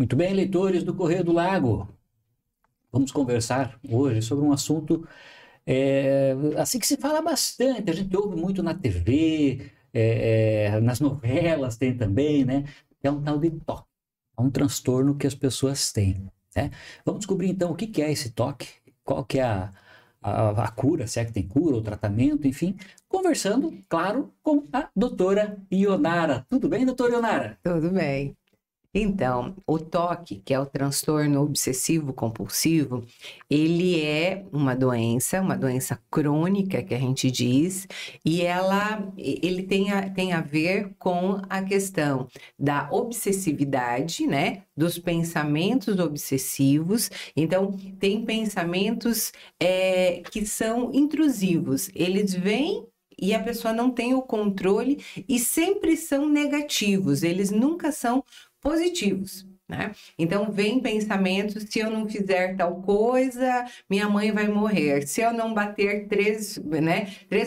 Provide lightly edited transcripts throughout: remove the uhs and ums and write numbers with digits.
Muito bem, leitores do Correio do Lago. Vamos conversar hoje sobre um assunto assim que se fala bastante, a gente ouve muito na TV, nas novelas tem também, né? É um tal de toque, é um transtorno que as pessoas têm, né? Vamos descobrir então o que é esse toque, qual que é a cura, se é que tem cura ou tratamento, enfim, conversando, claro, com a doutora Ionara. Tudo bem, doutora Ionara? Tudo bem. Então, o TOC, que é o transtorno obsessivo compulsivo, ele é uma doença crônica que a gente diz, e ele tem a ver com a questão da obsessividade, né? Dos pensamentos obsessivos. Então, tem pensamentos que são intrusivos. Eles vêm e a pessoa não tem o controle e sempre são negativos, eles nunca são positivos, né? Então, vem pensamentos: se eu não fizer tal coisa, minha mãe vai morrer. Se eu não bater três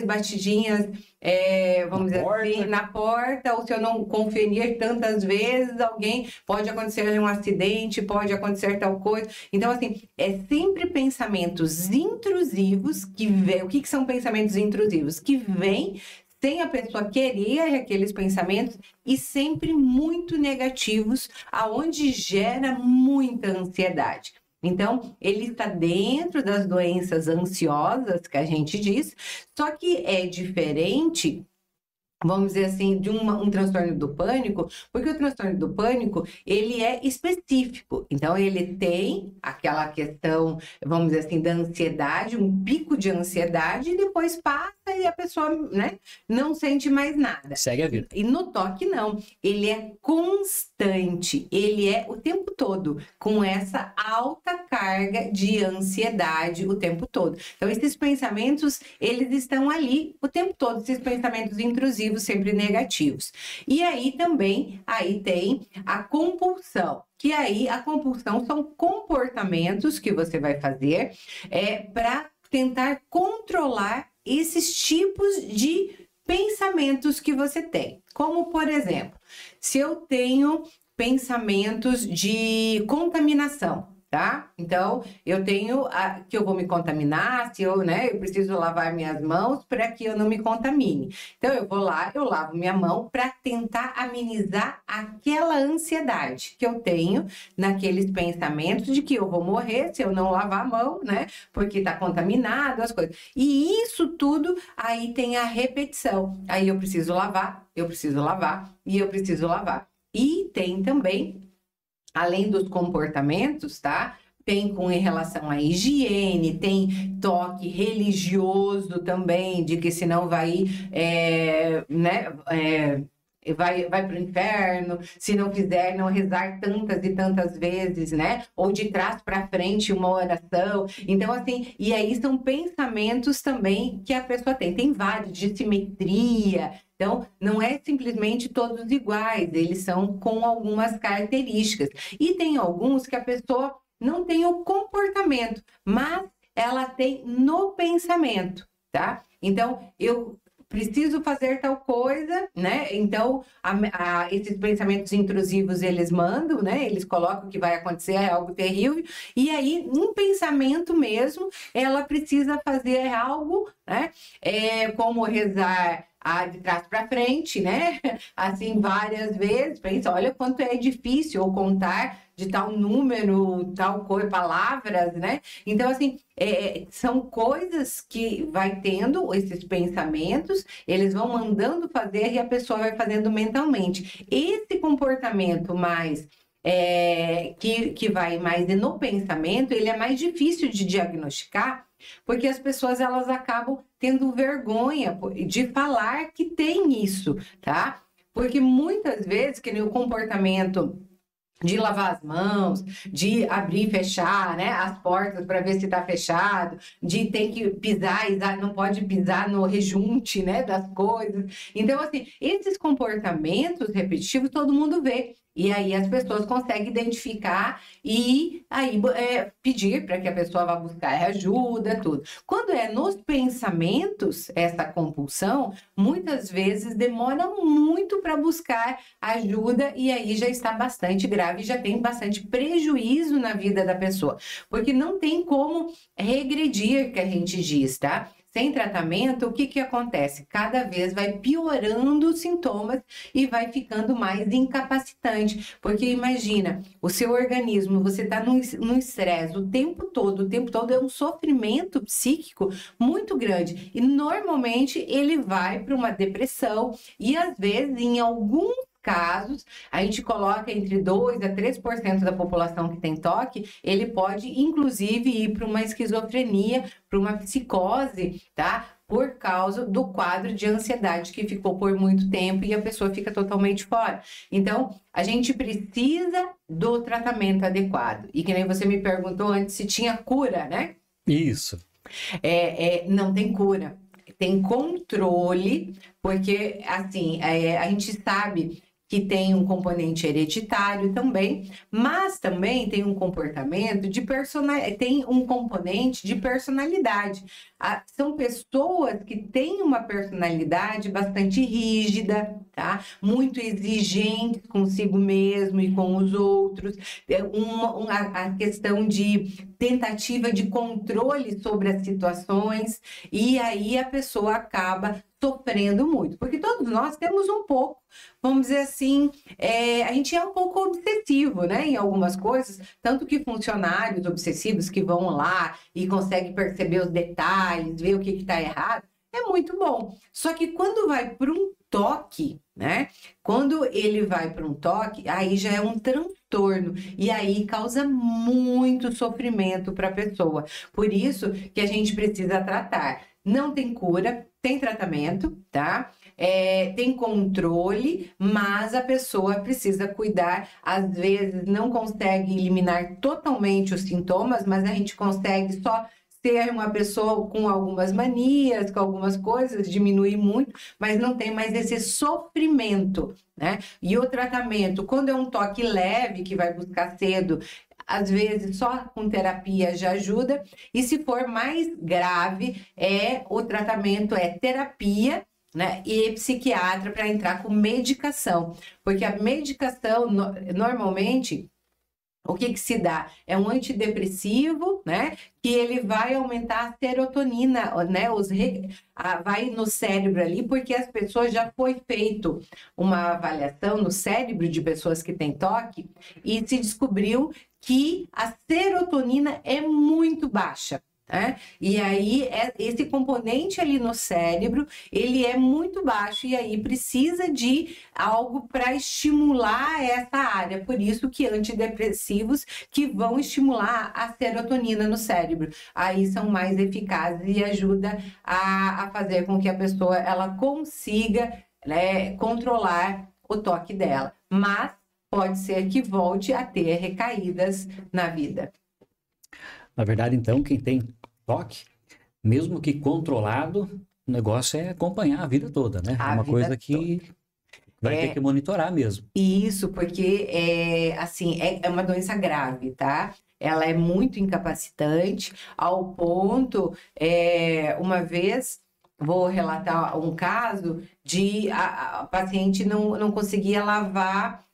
batidinhas, vamos dizer assim, na porta, ou se eu não conferir tantas vezes, pode acontecer um acidente, pode acontecer tal coisa. Então, assim, é sempre pensamentos intrusivos que vêm. O que são pensamentos intrusivos? Que vêm sem a pessoa querer aqueles pensamentos e sempre muito negativos, aonde gera muita ansiedade. Então, ele está dentro das doenças ansiosas, que a gente diz, só que é diferente, vamos dizer assim, de um transtorno do pânico, porque o transtorno do pânico, ele é específico. Então, ele tem aquela questão, vamos dizer assim, da ansiedade, um pico de ansiedade, e depois passa e a pessoa, né, não sente mais nada. Segue a vida. E no toque, não. Ele é constante, ele é o tempo todo, com essa alta carga de ansiedade o tempo todo. Então, esses pensamentos, eles estão ali o tempo todo, esses pensamentos intrusivos, sempre negativos. E aí também, tem a compulsão, que aí a compulsão são comportamentos que você vai fazer para tentar controlar esses tipos de pensamentos que você tem. Como, por exemplo, se eu tenho pensamentos de contaminação, tá? Então, eu tenho que eu vou me contaminar, eu preciso lavar minhas mãos para que eu não me contamine. Então, eu vou lá, eu lavo minha mão para tentar amenizar aquela ansiedade que eu tenho naqueles pensamentos de que eu vou morrer se eu não lavar a mão, né? Porque está contaminado, as coisas. E isso tudo, aí tem a repetição. Aí eu preciso lavar, eu preciso lavar e eu preciso lavar. E tem também, além dos comportamentos, tá? Tem em relação à higiene, tem toque religioso também, de que senão vai para o inferno, se não fizer, não rezar tantas e tantas vezes, né? Ou de trás para frente uma oração. Então, assim, e aí são pensamentos também que a pessoa tem. Tem vários, de simetria. Então, não é simplesmente todos iguais, eles são com algumas características. E tem alguns que a pessoa não tem o comportamento, mas ela tem no pensamento, tá? Então, eu preciso fazer tal coisa, né? Então, esses pensamentos intrusivos, eles mandam, né? Eles colocam que vai acontecer algo terrível. E aí, um pensamento mesmo, ela precisa fazer algo, né? Como rezar de trás para frente, né? Assim, várias vezes. Pensa, olha quanto é difícil ou contar de tal número, tal coisa, palavras, né? Então, assim, são coisas que vai tendo esses pensamentos, eles vão mandando fazer e a pessoa vai fazendo mentalmente. Esse comportamento mais que vai mais no pensamento, ele é mais difícil de diagnosticar, porque as pessoas, elas acabam tendo vergonha de falar que tem isso, tá? Porque muitas vezes, que nem o comportamento de lavar as mãos, de abrir e fechar, né, as portas para ver se está fechado, de ter que pisar, não pode pisar no rejunte, né, das coisas. Então, assim, esses comportamentos repetitivos todo mundo vê. E aí as pessoas conseguem identificar e aí pedir para que a pessoa vá buscar ajuda, tudo. Quando é nos pensamentos, essa compulsão, muitas vezes demora muito para buscar ajuda e aí já está bastante grave, já tem bastante prejuízo na vida da pessoa. Porque não tem como regredir, que a gente diz, tá? Sem tratamento, o que acontece? Cada vez vai piorando os sintomas e vai ficando mais incapacitante. Porque imagina, o seu organismo, você está num estresse o tempo todo é um sofrimento psíquico muito grande. E normalmente ele vai para uma depressão e às vezes, em alguns casos, a gente coloca entre 2 a 3% da população que tem toque, ele pode inclusive ir para uma esquizofrenia, para uma psicose, tá? Por causa do quadro de ansiedade que ficou por muito tempo e a pessoa fica totalmente fora. Então, a gente precisa do tratamento adequado. E que nem você me perguntou antes se tinha cura, né? Isso. Não tem cura. Tem controle, porque assim, a gente sabe que tem um componente hereditário também, mas também tem um comportamento de tem um componente de personalidade. São pessoas que têm uma personalidade bastante rígida, tá? Muito exigentes consigo mesmo e com os outros. A questão de tentativa de controle sobre as situações, e aí a pessoa acaba sofrendo muito, porque todos nós temos um pouco, vamos dizer assim, a gente é um pouco obsessivo, né, em algumas coisas, tanto que funcionários obsessivos que vão lá e conseguem perceber os detalhes, ver o que está errado, é muito bom. Só que quando vai para um toque, né, quando ele vai para um toque, aí já é um transtorno e aí causa muito sofrimento para a pessoa. Por isso que a gente precisa tratar. Não tem cura, tem tratamento, tá? Tem controle, mas a pessoa precisa cuidar. Às vezes não consegue eliminar totalmente os sintomas, mas a gente consegue só ser uma pessoa com algumas manias, com algumas coisas, diminuir muito, mas não tem mais esse sofrimento, né? E o tratamento, quando é um toque leve, que vai buscar cedo, às vezes só com terapia já ajuda, e se for mais grave, o tratamento é terapia, né, e psiquiatra para entrar com medicação, porque a medicação, normalmente, o que se dá? É um antidepressivo, né, que ele vai aumentar a serotonina, né, vai no cérebro ali, porque as pessoas já foi feito uma avaliação no cérebro de pessoas que têm toque e se descobriu que a serotonina é muito baixa. E aí, esse componente ali no cérebro, ele é muito baixo e aí precisa de algo para estimular essa área. Por isso que antidepressivos que vão estimular a serotonina no cérebro, aí são mais eficazes e ajuda a fazer com que a pessoa ela consiga, né, controlar o toque dela. Mas pode ser que volte a ter recaídas na vida. Na verdade, então, quem tem toque, mesmo que controlado, o negócio é acompanhar a vida toda, né? É uma coisa que vai ter que monitorar mesmo. Isso, porque assim, é uma doença grave, tá? Ela é muito incapacitante, ao ponto, uma vez, vou relatar um caso de a paciente não conseguia lavar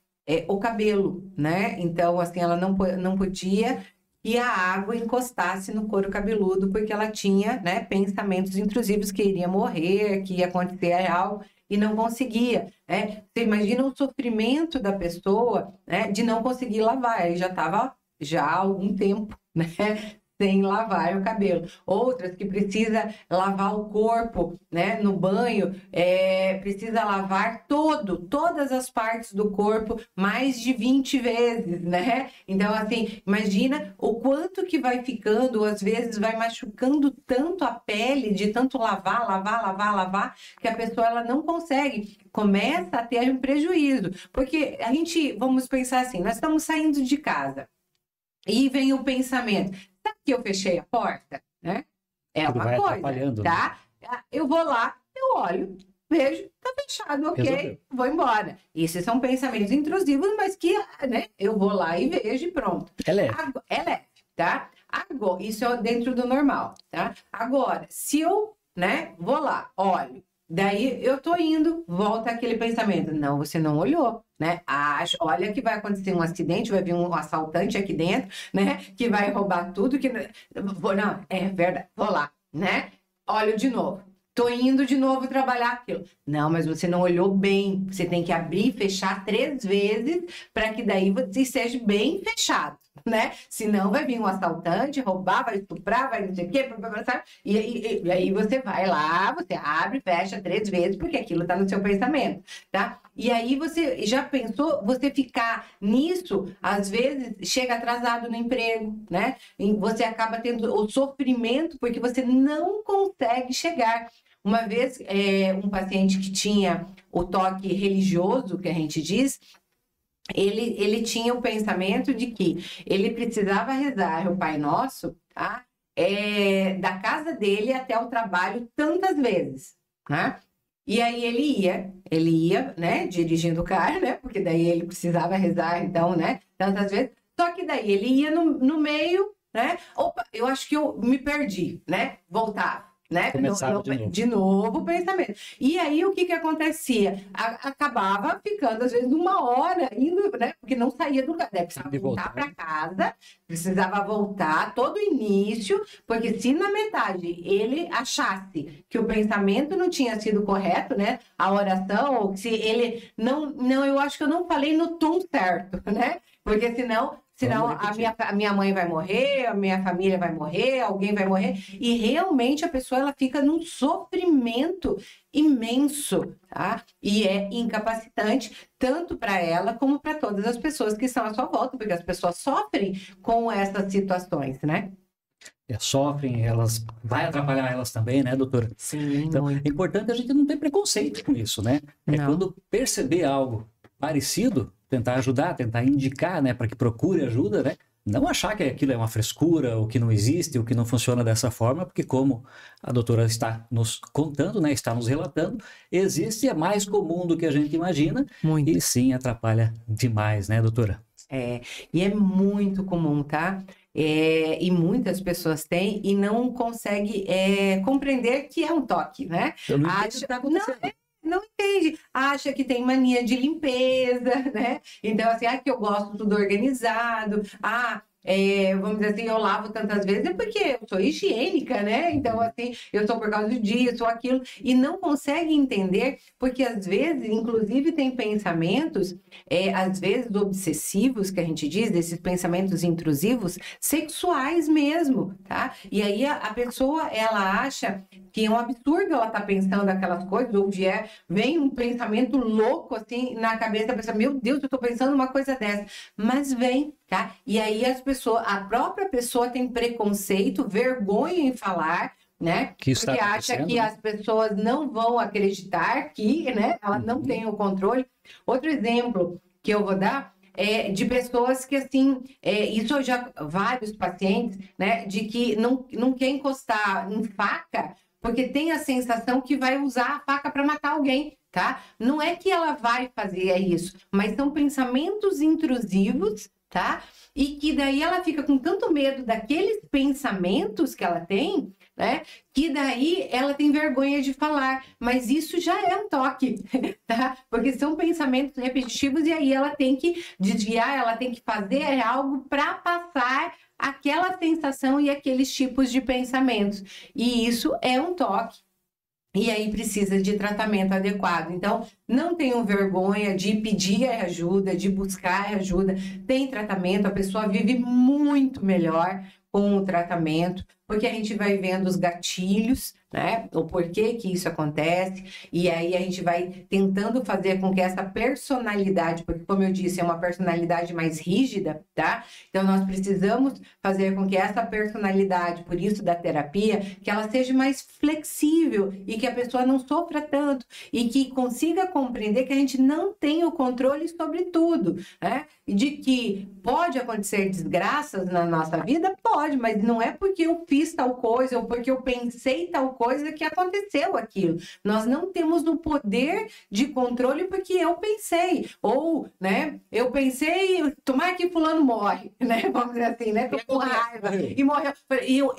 o cabelo, né? Então, assim, ela não podia que a água encostasse no couro cabeludo, porque ela tinha, né, pensamentos intrusivos que iria morrer, que ia acontecer algo, e não conseguia, né? Você imagina o sofrimento da pessoa, né, de não conseguir lavar, ele já estava há algum tempo, né, sem lavar o cabelo. Outras que precisa lavar o corpo, né, no banho, precisa lavar todas as partes do corpo mais de 20 vezes, né? Então, assim, imagina o quanto que vai ficando, às vezes vai machucando tanto a pele, de tanto lavar, que a pessoa ela não consegue, começa a ter um prejuízo. Porque a gente, vamos pensar assim, nós estamos saindo de casa, e vem o pensamento, sabe que eu fechei a porta, né? É Tudo uma vai coisa, atrapalhando, tá? Eu vou lá, eu olho, vejo, tá fechado, ok, Resolveu. vou embora. Esses são pensamentos intrusivos, mas que, né, eu vou lá e vejo e pronto. É leve. É leve, tá? Agora, isso é dentro do normal, tá? Agora, se eu, né, vou lá, olho, daí eu tô indo, volta aquele pensamento. Não, você não olhou, né? Olha que vai acontecer um acidente, vai vir um assaltante aqui dentro, né? Que vai roubar tudo. Não, é verdade, vou lá, né? Olho de novo. Tô indo de novo trabalhar aquilo. Não, mas você não olhou bem. Você tem que abrir e fechar 3 vezes para que daí você esteja bem fechado, né? Senão vai vir um assaltante, roubar, vai estuprar, vai não sei o quê, sabe? E aí você vai lá, você abre, fecha 3 vezes, porque aquilo tá no seu pensamento, tá? E aí você já pensou, você ficar nisso, às vezes chega atrasado no emprego, né? E você acaba tendo o sofrimento porque você não consegue chegar. Uma vez, um paciente que tinha o toque religioso, que a gente diz, ele tinha o pensamento de que ele precisava rezar o Pai Nosso, tá? Da casa dele até o trabalho tantas vezes, né? E aí ele ia, né, dirigindo o carro, né? Porque daí ele precisava rezar, então, né, tantas vezes. Só que daí ele ia no meio, né? Opa, eu acho que eu me perdi, né? Voltava. Né? De novo o pensamento. E aí o que acontecia? Acabava ficando às vezes 1 hora indo, né? Porque não saía do lugar, né? Precisava voltar para casa, precisava voltar todo o início, porque se na metade ele achasse que o pensamento não tinha sido correto, né? A oração, ou se ele não, eu acho que eu não falei no tom certo, né? Porque senão a minha mãe vai morrer, a minha família vai morrer, alguém vai morrer. E realmente a pessoa ela fica num sofrimento imenso, tá? E é incapacitante, tanto para ela como para todas as pessoas que estão à sua volta, porque as pessoas sofrem com essas situações, né? Sofrem, vai atrapalhar elas também, né, doutora? Sim, então, muito. É importante a gente não ter preconceito com isso, né? Quando perceber algo parecido, tentar ajudar, tentar indicar, né, para que procure ajuda, né? Não achar que aquilo é uma frescura, ou que não existe, ou que não funciona dessa forma, porque como a doutora está nos contando, né, está nos relatando, existe, é mais comum do que a gente imagina, muito. E sim atrapalha demais, né, doutora? E é muito comum, tá? E muitas pessoas têm e não conseguem compreender que é um toque, né? Eu não entendo o que tá acontecendo. Não entende, acha que tem mania de limpeza, né? Então, assim, que eu gosto tudo organizado, vamos dizer assim, eu lavo tantas vezes é porque eu sou higiênica, né? Então, assim, eu sou por causa disso ou aquilo, e não consegue entender, porque às vezes, inclusive, tem pensamentos, às vezes obsessivos, que a gente diz, desses pensamentos intrusivos, sexuais mesmo, tá? E aí a pessoa, ela acha que é um absurdo ela estar pensando aquelas coisas, ou vem um pensamento louco, assim, na cabeça, a pessoa, meu Deus, eu estou pensando uma coisa dessa, mas vem, tá? E aí a própria pessoa tem preconceito, vergonha em falar, né? Porque acha que as pessoas não vão acreditar que, né? Ela não tem o controle. Outro exemplo que eu vou dar de pessoas que, assim, isso eu já, vários pacientes, né? De que não quer encostar em faca, porque tem a sensação que vai usar a faca para matar alguém, tá? Não é que ela vai fazer isso, mas são pensamentos intrusivos, tá? E que daí ela fica com tanto medo daqueles pensamentos que ela tem, né? Que daí ela tem vergonha de falar, mas isso já é um toque, tá? Porque são pensamentos repetitivos e aí ela tem que desviar, ela tem que fazer algo para passar aquela sensação e aqueles tipos de pensamentos. E isso é um toque. E aí precisa de tratamento adequado. Então, não tenham vergonha de pedir ajuda, de buscar ajuda. Tem tratamento, a pessoa vive muito melhor com o tratamento, porque a gente vai vendo os gatilhos, né? O porquê que isso acontece, e aí a gente vai tentando fazer com que essa personalidade, porque como eu disse, é uma personalidade mais rígida, tá? Então nós precisamos fazer com que essa personalidade, por isso da terapia, que ela seja mais flexível e que a pessoa não sofra tanto e que consiga compreender que a gente não tem o controle sobre tudo, né? E de que pode acontecer desgraças na nossa vida, pode, mas não é porque eu fiz fiz tal coisa ou porque eu pensei tal coisa que aconteceu aquilo. Nós não temos o poder de controle porque eu pensei. Ou, né, eu pensei, tomara que fulano morre, né? Vamos dizer assim, né? Tô com raiva e morreu.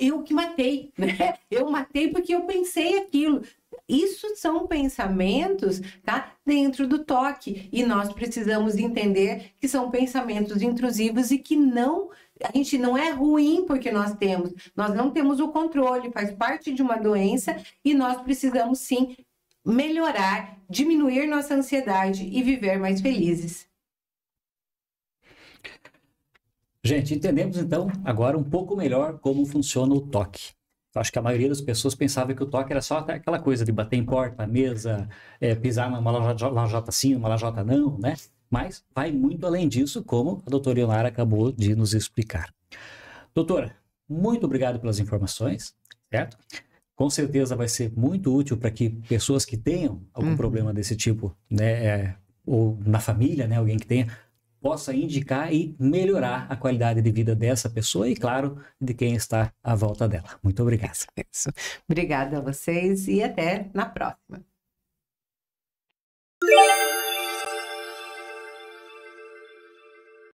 Eu que matei, né? Eu matei porque eu pensei aquilo. Isso são pensamentos, tá? Dentro do toque. E nós precisamos entender que são pensamentos intrusivos e que a gente não é ruim porque nós não temos o controle, faz parte de uma doença e nós precisamos sim melhorar, diminuir nossa ansiedade e viver mais felizes. Gente, entendemos então agora um pouco melhor como funciona o toque. Eu acho que a maioria das pessoas pensava que o toque era só aquela coisa de bater em porta, mesa, pisar numa lajota sim, numa lajota não, né? Mas vai muito além disso, como a doutora Ionara acabou de nos explicar. Doutora, muito obrigado pelas informações, certo? Com certeza vai ser muito útil para que pessoas que tenham algum problema desse tipo, né, ou na família, né, alguém que tenha, possa indicar e melhorar a qualidade de vida dessa pessoa e, claro, de quem está à volta dela. Muito obrigado. Isso. Obrigada a vocês e até na próxima.